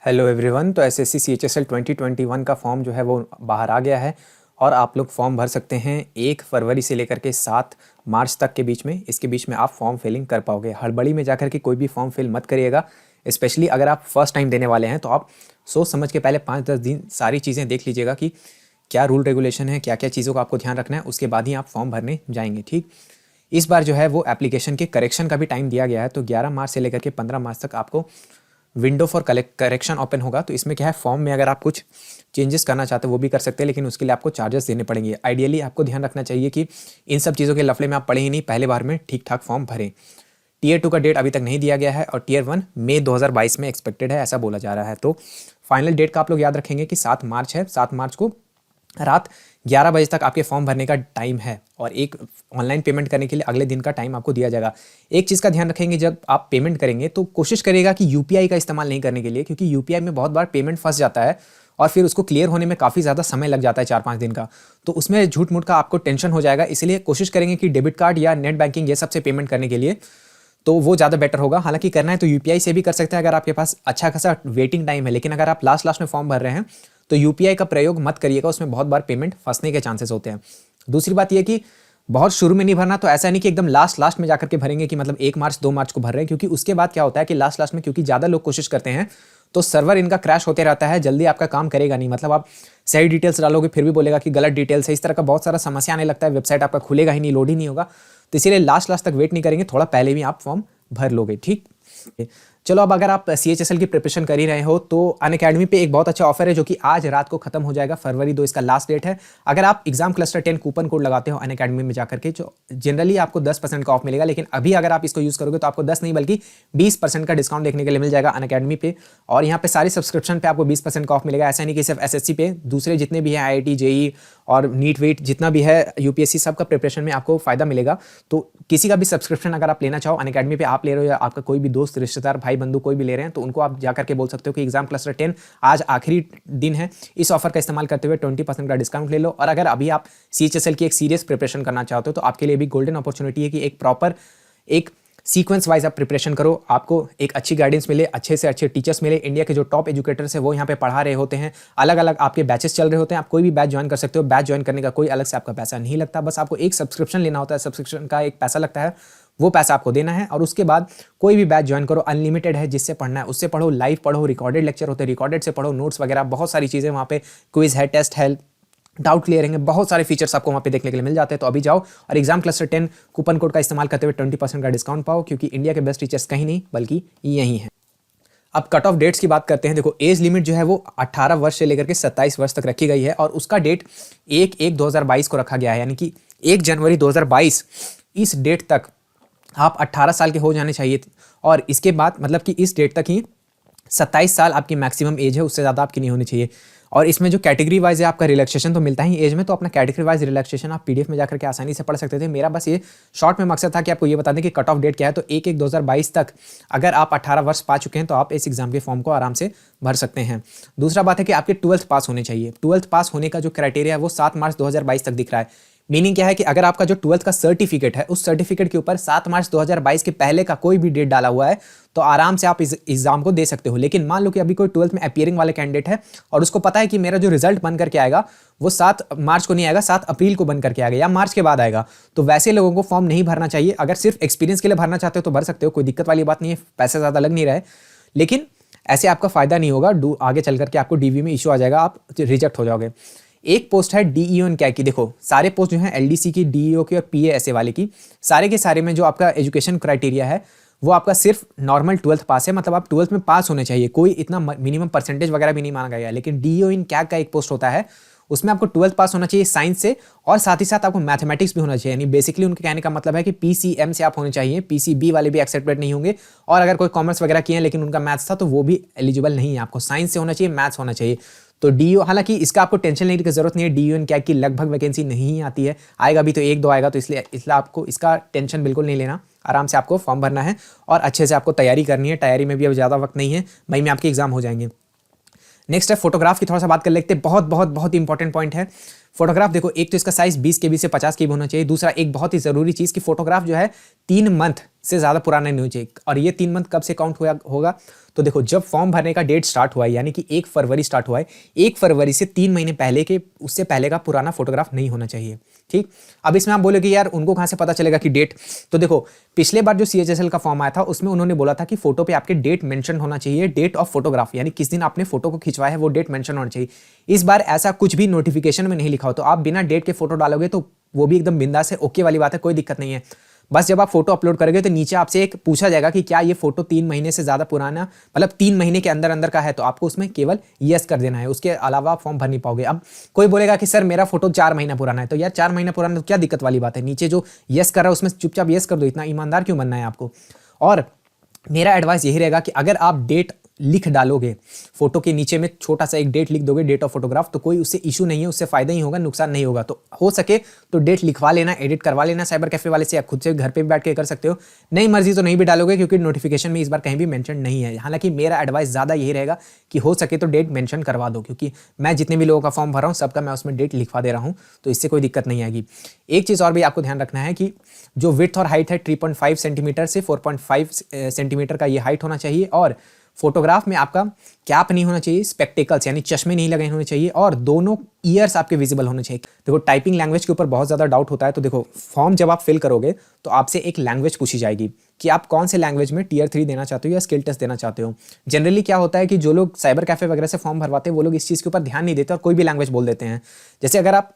Hello everyone. तो SSC CHSL 2021 का form जो है वो बाहर आ गया है और आप लोग फॉर्म भर सकते हैं 1 फरवरी से लेकर के 7 मार्च तक के बीच में। इसके बीच में आप फॉर्म फिलिंग कर पाओगे। हड़बड़ी में जाकर के कोई भी फॉर्म फिल मत करिएगा, स्पेशली अगर आप फर्स्ट टाइम देने वाले हैं तो आप सोच समझ के पहले 5-10 दिन सारी चीज़ें देख लीजिएगा कि क्या रूल रेगुलेशन है, क्या क्या चीज़ों का आपको ध्यान रखना है, उसके बाद ही आप फॉर्म भरने जाएंगे। ठीक, इस बार जो है वो एप्लीकेशन के करेक्शन का भी टाइम दिया गया है, तो 11 मार्च से लेकर के 15 मार्च तक आपको विंडो फॉर करेक्शन ओपन होगा। तो इसमें क्या है, फॉर्म में अगर आप कुछ चेंजेस करना चाहते हो वो भी कर सकते हैं, लेकिन उसके लिए आपको चार्जेस देने पड़ेंगे। आइडियली आपको ध्यान रखना चाहिए कि इन सब चीज़ों के लफड़े में आप पड़े ही नहीं, पहले बार में ठीक ठाक फॉर्म भरें। टियर 2 का डेट अभी तक नहीं दिया गया है और टियर 1 मई 2022 में एक्सपेक्टेड है, ऐसा बोला जा रहा है। तो फाइनल डेट का आप लोग याद रखेंगे कि 7 मार्च है। 7 मार्च को रात 11 बजे तक आपके फॉर्म भरने का टाइम है और एक ऑनलाइन पेमेंट करने के लिए अगले दिन का टाइम आपको दिया जाएगा। एक चीज़ का ध्यान रखेंगे, जब आप पेमेंट करेंगे तो कोशिश करिएगा कि यूपीआई का इस्तेमाल नहीं करने के लिए, क्योंकि यूपीआई में बहुत बार पेमेंट फंस जाता है और फिर उसको क्लियर होने में काफ़ी ज़्यादा समय लग जाता है, 4-5 दिन का। तो उसमें झूठ मूठ का आपको टेंशन हो जाएगा। इसलिए कोशिश करेंगे कि डेबिट कार्ड या नेट बैंकिंग ये सबसे पेमेंट करने के लिए तो वो ज़्यादा बेटर होगा। हालांकि करना है तो यूपीआई से भी कर सकते हैं अगर आपके पास अच्छा खासा वेटिंग टाइम है, लेकिन अगर आप लास्ट में फॉर्म भर रहे हैं तो यूपीआई का प्रयोग मत करिएगा, उसमें बहुत बार पेमेंट फंसने के चांसेस होते हैं। दूसरी बात यह कि बहुत शुरू में नहीं भरना, तो ऐसा नहीं कि एकदम लास्ट में जाकर के भरेंगे कि मतलब 1 मार्च 2 मार्च को भर रहे हैं, क्योंकि उसके बाद क्या होता है कि लास्ट में क्योंकि ज़्यादा लोग कोशिश करते हैं तो सर्वर इनका क्रैश होते रहता है, जल्दी आपका काम करेगा नहीं। मतलब आप सही डिटेल्स डालोगे फिर भी बोलेगा कि गलत डिटेल्स है, इस तरह का बहुत सारा समस्या आने लगता है, वेबसाइट आपका खुलेगा ही नहीं, लोड ही नहीं होगा। तो इसीलिए लास्ट तक वेट नहीं करेंगे, थोड़ा पहले भी आप फॉर्म भर लोगे। ठीक, चलो अब अगर आप सीएचएसएल की प्रिपरेशन कर ही रहे हो तो अनअकैडमी पे एक बहुत अच्छा ऑफर है जो कि आज रात को खत्म हो जाएगा। फरवरी 2 इसका लास्ट डेट है। अगर आप एग्जाम क्लस्टर 10 कूपन कोड लगाते हो अनअकैडमी में जाकर के, जो जनरली आपको 10% का ऑफ मिलेगा, लेकिन अभी अगर आप इसको यूज करोगे तो आपको 10 नहीं बल्कि 20% का डिस्काउंट देखने के लिए मिल जाएगा अनअकैडमी पे। और यहाँ पे सारी सब्सक्रिप्शन पे आपको 20% का ऑफ मिलेगा। ऐसा नहीं कि सिर्फ एसएससी पे, दूसरे जितने भी है आईआईटी, जेई और नीट वेट जितना भी है यूपीएससी, सबका प्रिपरेशन में आपको फायदा मिलेगा। तो किसी का भी सब्सक्रिप्शन अगर आप लेना चाहो अनअकैडमी पे, आप ले रहे हो या आपका कोई भी दोस्त रिश्तेदार भाई बंधु कोई भी ले रहे हैं, तो उनको आप जाकर के बोल सकते हो कि एग्जाम क्लस्टर 10 आज आखिरी दिन है, इस ऑफर का इस्तेमाल करते हुए 20% का डिस्काउंट ले लो। और अगर अभी आप सीएचएसएल की एक सीरियस प्रिपरेशन करना चाहते हो तो आपके लिए भी गोल्डन अपॉर्चुनिटी है कि एक प्रॉपर एक सीक्वेंस वाइज आप प्रिपरेशन करो, आपको एक अच्छी गाइडेंस मिले, अच्छे से अच्छे टीचर्स मिले, इंडिया के जो टॉप एजुकेटर्स है वो यहाँ पे पढ़ा रहे होते हैं, अलग अलग आपके बैचेस चल रहे होते हैं। आप कोई भी बैच ज्वाइन कर सकते हो। बैच ज्वाइन करने का कोई अलग से आपका पैसा नहीं लगता, बस आपको एक सब्सक्रिप्शन लेना होता है, सब्सक्रिप्शन का एक पैसा लगता है, वो पैसा आपको देना है। और उसके बाद कोई भी बैच ज्वाइन करो, अनलिमिटेड है, जिससे पढ़ना है उससे पढ़ो, लाइव पढ़ो, रिकॉर्डेड लेक्चर होते हैं रिकॉर्डेड से पढ़ो, नोट्स वगैरह बहुत सारी चीज़ें वहाँ पे, क्विज है, टेस्ट है, डाउट क्लियर होंगे, बहुत सारे फीचर्स आपको वहाँ पे देखने के लिए मिल जाते हैं। तो अभी जाओ और एग्जाम क्लस्टर 10 कूपन कोड का इस्तेमाल करते हुए 20% का डिस्काउंट पाओ, क्योंकि इंडिया के बेस्ट टीचर्स कहीं नहीं बल्कि यहीं हैं। अब कट ऑफ डेट्स की बात करते हैं। देखो, एज लिमिट जो है वो 18 वर्ष से लेकर के 27 वर्ष तक रखी गई है और उसका डेट 1/1/2022 को रखा गया है, यानी कि 1 जनवरी 2022 इस डेट तक आप 18 साल के हो जाने चाहिए। और इसके बाद मतलब कि इस डेट तक ही 27 साल आपकी मैक्सिमम एज है, उससे ज़्यादा आपकी नहीं होनी चाहिए। और इसमें जो कैटेगरी वाइज है आपका रिलैक्सेशन तो मिलता ही एज में, तो अपना कैटेगरी वाइज रिलैक्सेशन आप पीडीएफ में जाकर के आसानी से पढ़ सकते थे। मेरा बस ये शॉर्ट में मकसद था कि आपको ये बता दें कि कट ऑफ डेट क्या है। तो 1/1/2022 तक अगर आप 18 वर्ष पा चुके हैं तो आप इस एग्जाम के फॉर्म को आराम से भर सकते हैं। दूसरा बात है कि आपके 12th पास होने चाहिए। 12th पास होने का जो क्राइटेरिया है वो 7 मार्च 2022 तक दिख रहा है। मीनिंग क्या है कि अगर आपका जो 12th का सर्टिफिकेट है उस सर्टिफिकेट के ऊपर 7 मार्च 2022 के पहले का कोई भी डेट डाला हुआ है तो आराम से आप इस एग्जाम को दे सकते हो। लेकिन मान लो कि अभी कोई 12th में अपीयरिंग वाले कैंडिडेट है और उसको पता है कि मेरा जो रिजल्ट बन करके आएगा वो 7 मार्च को नहीं आएगा, 7 अप्रैल को बन करके आएगा या मार्च के बाद आएगा, तो वैसे लोगों को फॉर्म नहीं भरना चाहिए। अगर सिर्फ एक्सपीरियंस के लिए भरना चाहते हो तो भर सकते हो, कोई दिक्कत वाली बात नहीं है, पैसा ज़्यादा लग नहीं रहा है, लेकिन ऐसे आपका फायदा नहीं होगा। आगे चल करके आपको डीवी में इशू आ जाएगा, आप रिजेक्ट हो जाओगे। एक पोस्ट है डीईओ एंड क्या की। देखो, सारे पोस्ट जो है एलडीसी की, डीईओ की और पीएएसए वाले की, सारे के सारे में जो आपका एजुकेशन क्राइटेरिया है वो आपका सिर्फ नॉर्मल 12th पास है, मतलब आप 12th में पास होने चाहिए, कोई इतना मिनिमम परसेंटेज वगैरह भी नहीं मांगा गया। लेकिन डीईओ इन क्या का एक पोस्ट होता है उसमें आपको 12th पास होना चाहिए साइंस से, और साथ ही साथ आपको मैथमेटिक्स भी होना चाहिए। यानी बेसिकली उनके कहने का मतलब है कि पीसीएम से आप होने चाहिए, पीसीबी वाले भी एक्सेप्टेड नहीं होंगे। और अगर कोई कॉमर्स वगैरह किए हैं लेकिन उनका मैथ्स था तो वो भी एलिजिबल नहीं है, आपको साइंस से होना चाहिए, मैथ्स होना चाहिए। तो डीओ, हालांकि इसका आपको टेंशन लेने की जरूरत नहीं है, डीओ क्या की लगभग वैकेंसी नहीं आती है, आएगा भी तो 1-2 आएगा, तो इसलिए आपको इसका टेंशन बिल्कुल नहीं लेना। आराम से आपको फॉर्म भरना है और अच्छे से आपको तैयारी करनी है। तैयारी में भी अब ज़्यादा वक्त नहीं है, मई में आपके एग्जाम हो जाएंगे। नेक्स्ट है फोटोग्राफ की, थोड़ा सा बात कर लेते हैं। बहुत बहुत बहुत इंपॉर्टेंट पॉइंट है। फोटोग्राफ देखो, एक तो इसका साइज 20 KB से 50 KB होना चाहिए। दूसरा एक बहुत ही जरूरी चीज कि फोटोग्राफ जो है 3 मंथ से ज्यादा पुराना नहीं होना चाहिए। और ये 3 मंथ कब से काउंट होगा तो देखो, जब फॉर्म भरने का डेट स्टार्ट हुआ है, यानी कि 1 फरवरी स्टार्ट हुआ है, 1 फरवरी से 3 महीने पहले के, उससे पहले का पुराना फोटोग्राफ नहीं होना चाहिए। ठीक, अब इसमें आप बोलोगे यार उनको कहां से पता चलेगा कि डेट, तो देखो पिछले बार जो CHSL का फॉर्म आया था उसमें उन्होंने बोला था कि फोटो पे आपके डेट मेंशन होना चाहिए, डेट ऑफ फोटोग्राफ, यानी किस दिन आपने फोटो को खिंचवाया है वो डेट मेंशन होना चाहिए। इस बार ऐसा कुछ भी नोटिफिकेशन में नहीं लिखा हो, तो आप बिना डेट के फोटो डालोगे तो वो भी एकदम बिंदास है, ओके वाली बात है, कोई दिक्कत नहीं है। बस जब आप फोटो अपलोड करोगे तो नीचे आपसे एक पूछा जाएगा कि क्या ये फोटो 3 महीने से ज्यादा पुराना, मतलब 3 महीने के अंदर अंदर का है, तो आपको उसमें केवल यस कर देना है, उसके अलावा आप फॉर्म भर नहीं पाओगे। अब कोई बोलेगा कि सर मेरा फोटो 4 महीना पुराना है, तो यार 4 महीना पुराना तो क्या दिक्कत वाली बात है, नीचे जो यस कर रहा है उसमें चुपचाप यस कर दो, इतना ईमानदार क्यों बनना है आपको। और मेरा एडवाइस यही रहेगा कि अगर आप डेट लिख डालोगे फोटो के नीचे में, छोटा सा एक डेट लिख दोगे, डेट ऑफ फोटोग्राफ, तो कोई उससे इशू नहीं है, उससे फायदा ही होगा, नुकसान नहीं होगा। तो हो सके तो डेट लिखवा लेना, एडिट करवा लेना साइबर कैफे वाले से, या खुद से घर पे भी बैठ के कर सकते हो। नहीं मर्जी तो नहीं भी डालोगे, क्योंकि नोटिफिकेशन में इस बार कहीं भी मेंशन नहीं है। हालांकि मेरा एडवाइस ज्यादा यही रहेगा कि हो सके तो डेट मेंशन करवा दो, क्योंकि मैं जितने भी लोगों का फॉर्म भर रहा हूँ सबका मैं उसमें डेट लिखवा दे रहा हूँ, तो इससे कोई दिक्कत नहीं आएगी। एक चीज और भी आपको ध्यान रखना है कि जो विड्थ और हाइट है 3.5 सेंटीमीटर से 4.5 सेंटीमीटर का ये हाइट होना चाहिए। और फोटोग्राफ में आपका कैप नहीं होना चाहिए, स्पेक्टेकल्स यानी चश्मे नहीं लगे होने चाहिए, और दोनों ईयर्स आपके विजिबल होने चाहिए। देखो टाइपिंग लैंग्वेज के ऊपर बहुत ज़्यादा डाउट होता है, तो देखो फॉर्म जब आप फिल करोगे तो आपसे एक लैंग्वेज पूछी जाएगी कि आप कौन से लैंग्वेज में Tier 3 देना चाहते हो या स्किल टेस्ट देना चाहते हो। जनरली क्या होता है कि जो लोग साइबर कैफे वगैरह से फॉर्म भरवाते हैं वो लोग इस चीज़ के ऊपर ध्यान नहीं देते और कोई भी लैंग्वेज बोल देते हैं। जैसे अगर आप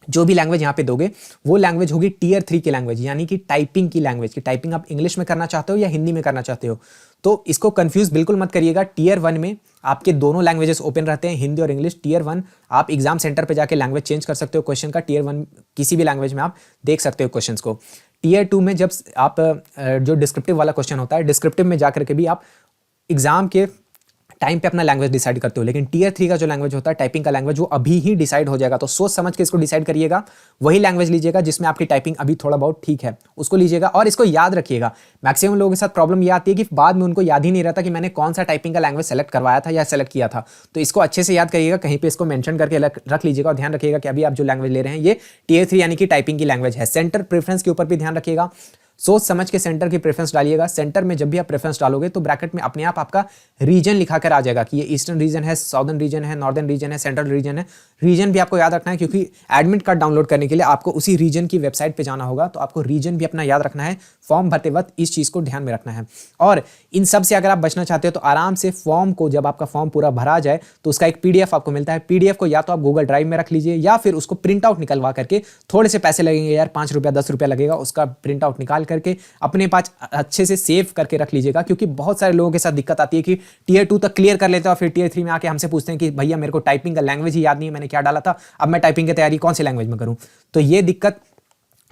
जो भी लैंग्वेज यहाँ पे दोगे वो लैंग्वेज होगी Tier 3 की लैंग्वेज, यानी कि टाइपिंग की लैंग्वेज, की टाइपिंग आप इंग्लिश में करना चाहते हो या हिंदी में करना चाहते हो। तो इसको कंफ्यूज बिल्कुल मत करिएगा। Tier 1 में आपके दोनों लैंग्वेजेस ओपन रहते हैं, हिंदी और इंग्लिश। Tier 1 आप एग्जाम सेंटर पे जाके लैंग्वेज चेंज कर सकते हो क्वेश्चन का, Tier 1 किसी भी लैंग्वेज में आप देख सकते हो क्वेश्चंस को। Tier 2 में जब आप जो डिस्क्रिप्टिव वाला क्वेश्चन होता है, डिस्क्रिप्टिव में जाकर के भी आप एग्जाम के टाइम पे अपना लैंग्वेज डिसाइड करते हो, लेकिन Tier 3 का जो लैंग्वेज होता है टाइपिंग का लैंग्वेज, वो अभी ही डिसाइड हो जाएगा। तो सोच समझ के इसको डिसाइड करिएगा, वही लैंग्वेज लीजिएगा जिसमें आपकी टाइपिंग अभी थोड़ा बहुत ठीक है, उसको लीजिएगा। और इसको याद रखिएगा, मैक्सिमम लोगों के साथ प्रॉब्लम ये आती है कि बाद में उनको याद ही नहीं रहता कि मैंने कौन सा टाइपिंग का लैंग्वेज सेलेक्ट करवाया था या सेलेक्ट किया था। तो इसको अच्छे से याद करिएगा, कहीं पे इसको मेंशन करके रख लीजिएगा, और ध्यान रखिएगा कि अभी आप जो लैंग्वेज ले रहे हैं ये Tier 3 यानी कि टाइपिंग की लैंग्वेज है। सेंटर प्रेफरेंस के ऊपर भी ध्यान रखिएगा, सोच समझ के सेंटर की प्रेफरेंस डालिएगा। सेंटर में जब भी आप प्रेफरेंस डालोगे तो ब्रैकेट में अपने आप आपका रीजन लिखा कर आ जाएगा कि ये ईस्टर्न रीजन है, साउदर्न रीजन है, नॉर्दर्न रीजन है, सेंट्रल रीजन है। रीजन भी आपको याद रखना है, क्योंकि एडमिट कार्ड डाउनलोड करने के लिए आपको उसी रीजन की वेबसाइट पे जाना होगा, तो आपको रीजन भी अपना याद रखना है। फॉर्म भरते वक्त इस चीज़ को ध्यान में रखना है। और इन सब से अगर आप बचना चाहते हो तो आराम से फॉर्म को, जब आपका फॉर्म पूरा भरा जाए तो उसका एक PDF आपको मिलता है। PDF को या तो आप गूगल ड्राइव में रख लीजिए या फिर उसको प्रिंट आउट निकलवा करके, थोड़े से पैसे लगेंगे यार, 5 रुपया 10 रुपया लगेगा, उसका प्रिंट आउट निकाल करके अपने पास अच्छे से सेव करके रख लीजिएगा। क्योंकि बहुत सारे लोगों के साथ दिक्कत आती है कि Tier 2 तक क्लियर कर लेते हैं और फिर Tier 3 में आके हमसे पूछते हैं कि भैया मेरे को टाइपिंग का लैंग्वेज ही याद नहीं है, मैंने क्या डाला था, अब मैं टाइपिंग की तैयारी कौन सी लैंग्वेज में करूं। तो ये दिक्कत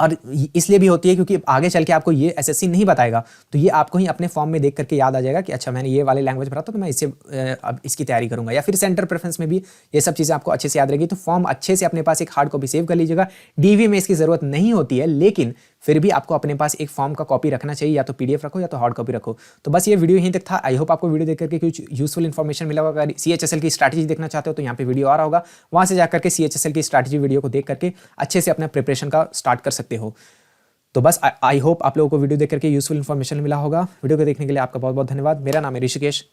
और इसलिए भी होती है क्योंकि आगे चल के आपको ये SSC नहीं बताएगा, तो ये आपको ही अपने फॉर्म में देख करके याद आ जाएगा कि अच्छा मैंने ये वाले लैंग्वेज भरा था तो मैं इससे अब इसकी तैयारी करूंगा। या फिर सेंटर प्रेफरेंस में भी ये सब चीज़ें आपको अच्छे से याद रहेगी। तो फॉर्म अच्छे से अपने पास एक हार्ड कॉपी सेव कर लीजिएगा। DV में इसकी ज़रूरत नहीं होती है, लेकिन फिर भी आपको अपने पास एक फॉर्म का कॉपी रखना चाहिए, या तो PDF रखो या तो हार्ड कॉपी रखो। तो बस ये वीडियो यहीं तक था। आई होप आपको वीडियो देख करके कुछ यूजफुल इन्फॉर्मेशन मिला होगा। अगर CHSL की स्ट्रैटेजी देखना चाहते हो तो यहाँ पे वीडियो आ रहा होगा, वहाँ से जाकर के CHSL की स्ट्रैटेजी वीडियो को देख करके अच्छे से अपना प्रिपरेशन का स्टार्ट कर सकते हो। तो बस आई होप आप लोगों को वीडियो देख करके यूजफुल इन्फॉर्मेशन मिला होगा। वीडियो को देखने के लिए आपका बहुत बहुत धन्यवाद। मेरा नाम है ऋषिकेश।